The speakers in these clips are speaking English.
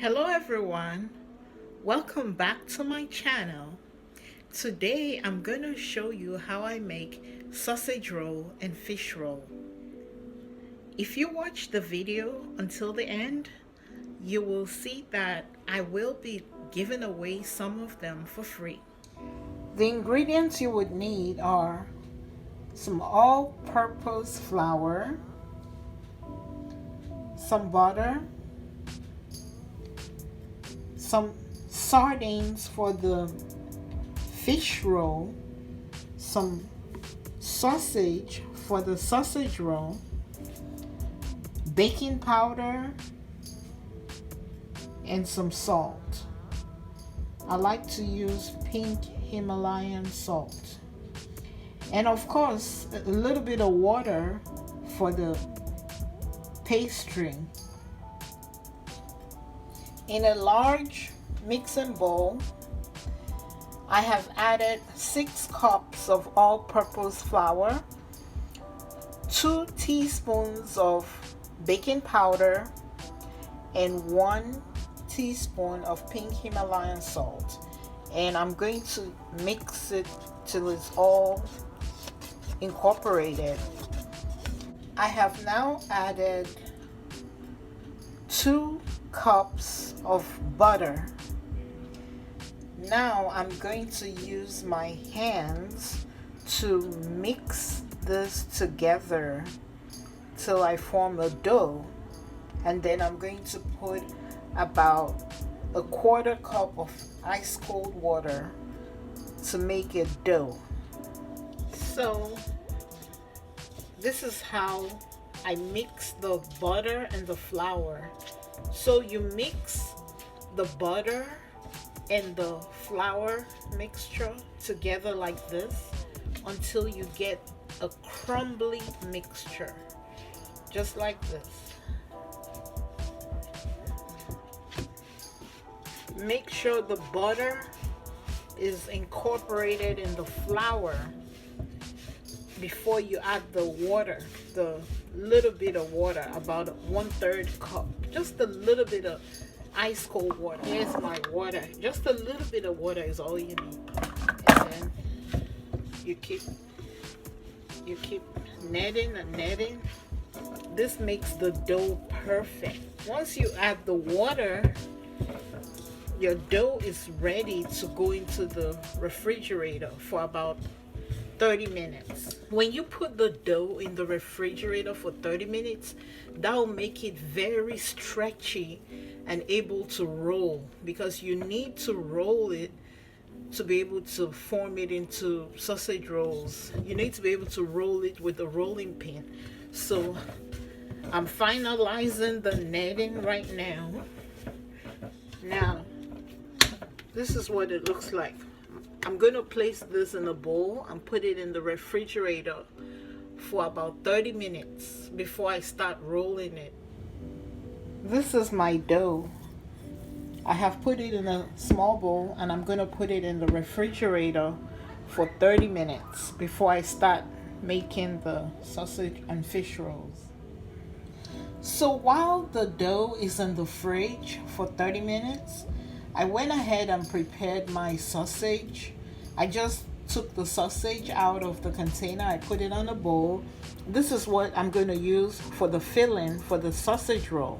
Hello everyone, welcome back to my channel. Today I'm going to show you how I make sausage roll and fish roll. If you watch the video until the end, you will see that I will be giving away some of them for free. The ingredients you would need are some all-purpose flour, some butter, some sardines for the fish roll, some sausage for the sausage roll, baking powder, and some salt. I like to use pink Himalayan salt. And of course, a little bit of water for the pastry. In a large mixing bowl, I have added 6 cups of all-purpose flour, 2 teaspoons of baking powder, and 1 teaspoon of pink Himalayan salt. And I'm going to mix it till it's all incorporated. I have now added 2 cups of butter. Now I'm going to use my hands to mix this together till I form a dough, and then I'm going to put about a 1/4 cup of ice cold water to make it dough. So this is how I mix the butter and the flour. So you mix the butter and the flour mixture together like this until you get a crumbly mixture, just like this. Make sure the butter is incorporated in the flour before you add the water, the little bit of water, about 1/3 cup, just a little bit of ice cold water. Here's my water. Just a little bit of water is all you need. And then you keep kneading and kneading. This makes the dough perfect. Once you add the water, your dough is ready to go into the refrigerator for about 30 minutes. When you put the dough in the refrigerator for 30 minutes, that will make it very stretchy and able to roll, because you need to roll it to be able to form it into sausage rolls. You need to be able to roll it with a rolling pin. So I'm finalizing the kneading right now. Now this is what it looks like. I'm going to place this in a bowl and put it in the refrigerator for about 30 minutes before I start rolling it. This is my dough. I have put it in a small bowl and I'm going to put it in the refrigerator for 30 minutes before I start making the sausage and fish rolls. So while the dough is in the fridge for 30 minutes, I went ahead and prepared my sausage. I just took the sausage out of the container. I put it on a bowl. This is what I'm going to use for the filling for the sausage roll.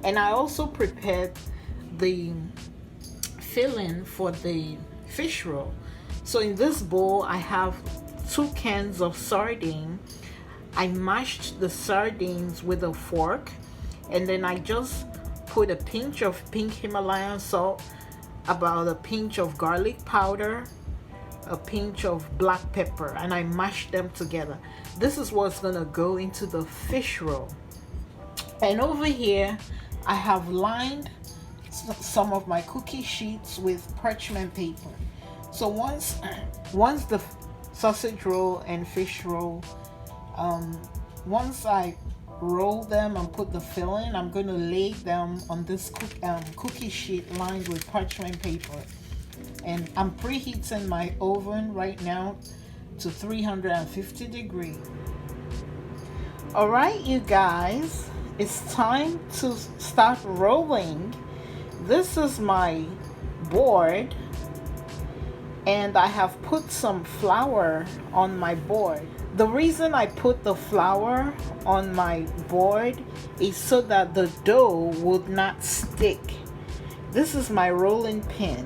And I also prepared the filling for the fish roll. So in this bowl, I have 2 cans of sardine. I mashed the sardines with a fork, and then I just put a pinch of pink Himalayan salt, about a pinch of garlic powder, a pinch of black pepper, and I mashed them together. This is what's gonna go into the fish roll. And over here I have lined some of my cookie sheets with parchment paper. So once the sausage roll and fish roll, once I roll them and put the filling, I'm going to lay them on this cookie sheet lined with parchment paper. And I'm preheating my oven right now to 350 degrees. Alright, you guys, it's time to start rolling this is my board, and I have put some flour on my board. The reason I put the flour on my board is so that the dough would not stick. This is my rolling pin,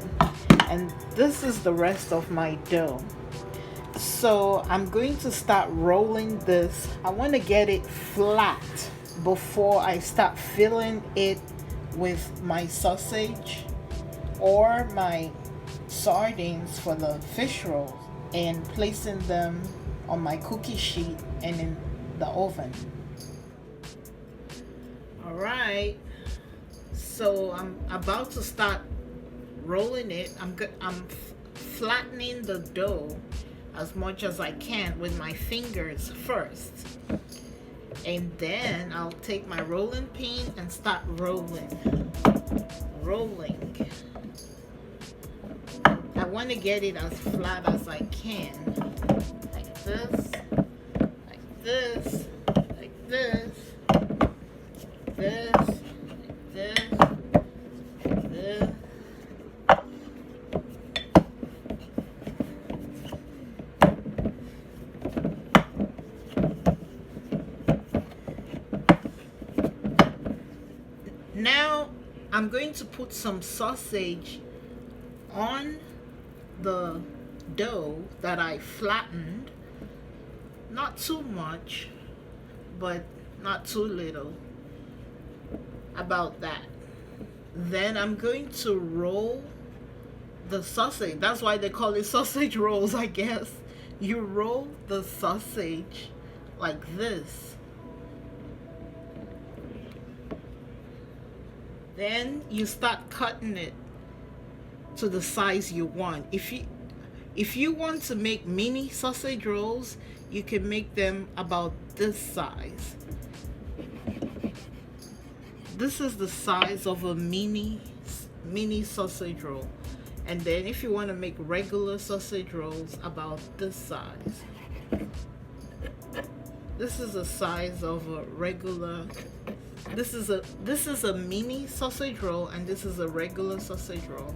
and this is the rest of my dough. So I'm going to start rolling this. I want to get it flat before I start filling it with my sausage or my sardines for the fish rolls and placing them on my cookie sheet and in the oven. All right, so I'm about to start rolling it. I'm flattening the dough as much as I can with my fingers first, and then I'll take my rolling pin and start rolling. I want to get it as flat as I can, like this, like this, like this, this, like this, this. Now I'm going to put some sausage on the dough that I flattened. Not too much, but not too little. About that. Then I'm going to roll the sausage. That's why they call it sausage rolls, I guess. You roll the sausage like this. Then you start cutting it to the size you want. If you want to make mini sausage rolls, you can make them about this size. This is the size of a mini sausage roll. And then if you want to make regular sausage rolls, about this size. This is the size of a regular. This is a mini sausage roll, and this is a regular sausage roll.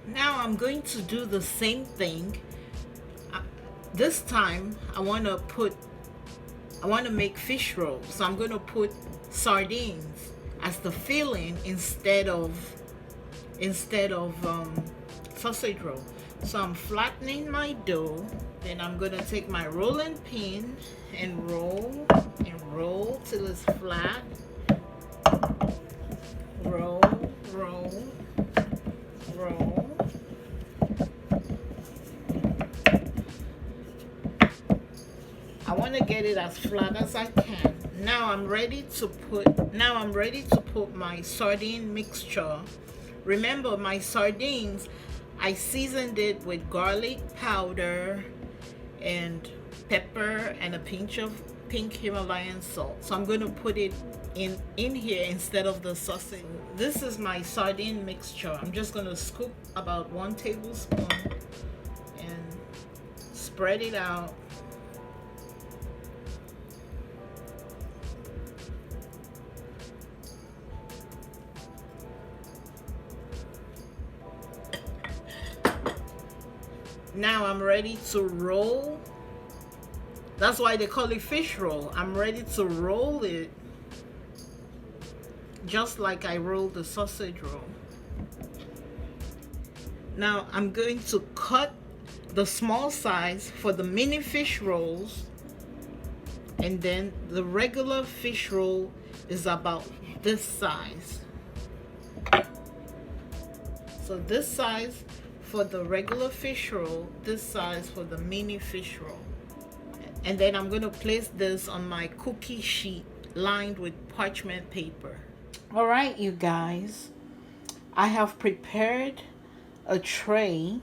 Now I'm going to do the same thing. This time I want to make fish rolls. So I'm going to put sardines as the filling instead of sausage roll. So I'm flattening my dough. Then I'm going to take my rolling pin and roll till it's flat. Roll. I want to get it as flat as I can. Now I'm ready to put my sardine mixture. Remember, my sardines, I seasoned it with garlic powder and pepper and a pinch of pink Himalayan salt. So I'm going to put it in here instead of the sausage. This is my sardine mixture. I'm just going to scoop about 1 tablespoon and spread it out. Now I'm ready to roll. That's why they call it fish roll. I'm ready to roll it just like I rolled the sausage roll. Now I'm going to cut the small size for the mini fish rolls, and then the regular fish roll is about this size. So this size for the regular fish roll, this size for the mini fish roll. And then I'm going to place this on my cookie sheet lined with parchment paper. All right, you guys, I have prepared a tray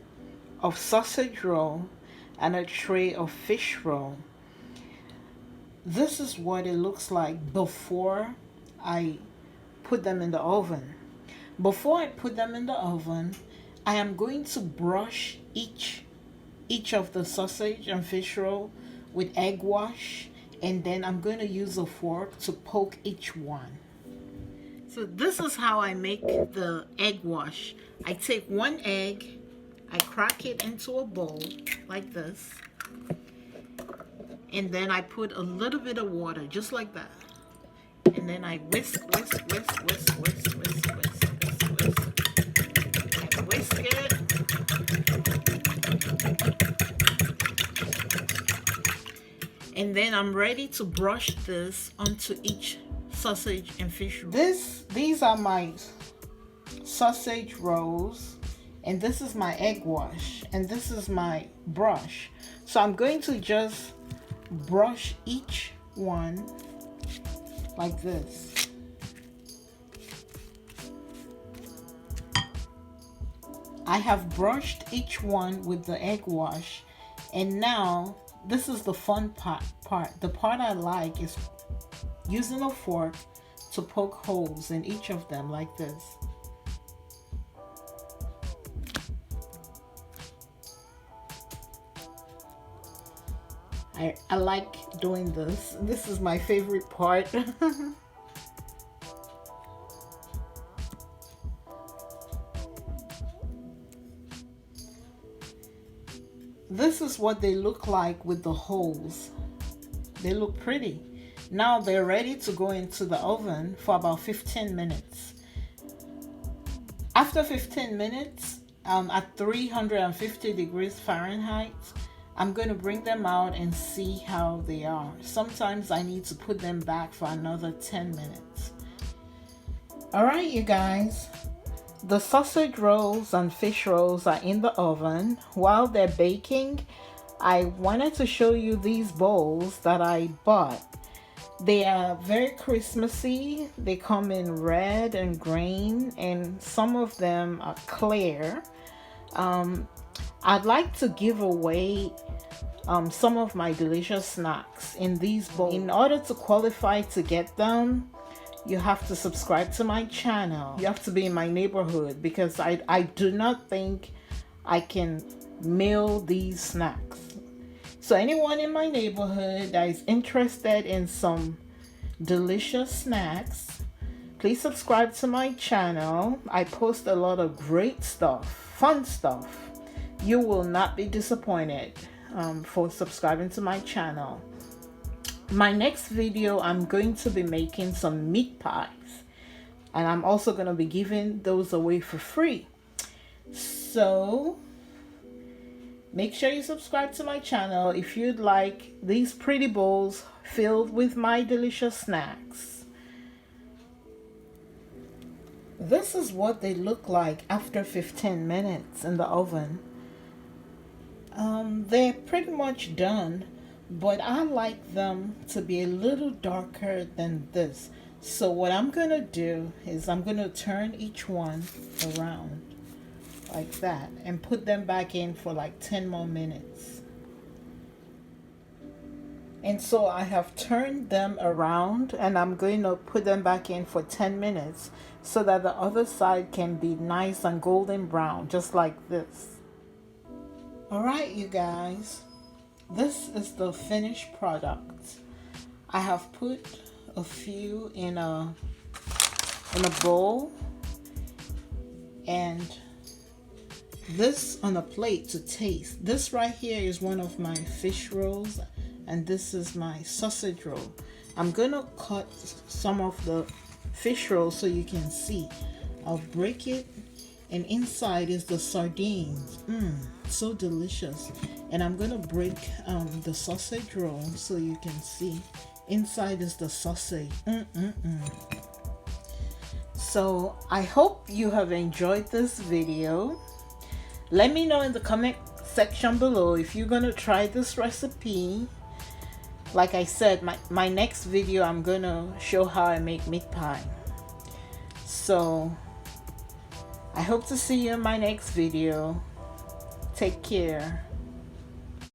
of sausage roll and a tray of fish roll. This is what it looks like before I put them in the oven. Before I put them in the oven, I am going to brush each of the sausage and fish roll with egg wash, and then I'm going to use a fork to poke each one. So this is how I make the egg wash. I take one egg, I crack it into a bowl like this, and then I put a little bit of water just like that, and then I whisk, whisk, whisk, whisk, whisk, whisk, whisk, whisk, whisk. I whisk it. And then I'm ready to brush this onto each sausage and fish roll. These are my sausage rolls, and this is my egg wash, and this is my brush. So I'm going to just brush each one like this. I have brushed each one with the egg wash, and now this is the fun part. The part I like is using a fork to poke holes in each of them like this. I like doing this. This is my favorite part. This is what they look like with the holes. They look pretty. Now they're ready to go into the oven for about 15 minutes. After 15 minutes, at 350 degrees Fahrenheit, I'm going to bring them out and see how they are. Sometimes I need to put them back for another 10 minutes. Alright, you guys. The sausage rolls and fish rolls are in the oven. While they're baking, I wanted to show you these bowls that I bought. They are very Christmassy. They come in red and green, and some of them are clear. I'd like to give away some of my delicious snacks in these bowls. In order to qualify to get them, you have to subscribe to my channel. You have to be in my neighborhood, because I do not think I can mail these snacks. So anyone in my neighborhood that is interested in some delicious snacks, please subscribe to my channel. I post a lot of great stuff, fun stuff. You will not be disappointed for subscribing to my channel. My next video, I'm going to be making some meat pies, and I'm also going to be giving those away for free. So make sure you subscribe to my channel if you'd like these pretty bowls filled with my delicious snacks. This is what they look like after 15 minutes in the oven. They're pretty much done, but I like them to be a little darker than this. So what I'm going to do is I'm going to turn each one around like that and put them back in for like 10 more minutes. And so I have turned them around, and I'm going to put them back in for 10 minutes so that the other side can be nice and golden brown, just like this. Alright, you guys, this is the finished product. I have put a few in a bowl, and this on a plate to taste. This right here is one of my fish rolls, and this is my sausage roll. I'm gonna cut some of the fish roll so you can see. I'll break it, and inside is the sardines. So delicious. And I'm gonna break the sausage roll so you can see. Inside is the sausage. So I hope you have enjoyed this video. Let me know in the comment section below if you're gonna try this recipe. Like I said, my next video, I'm gonna show how I make meat pie. So I hope to see you in my next video. Take care.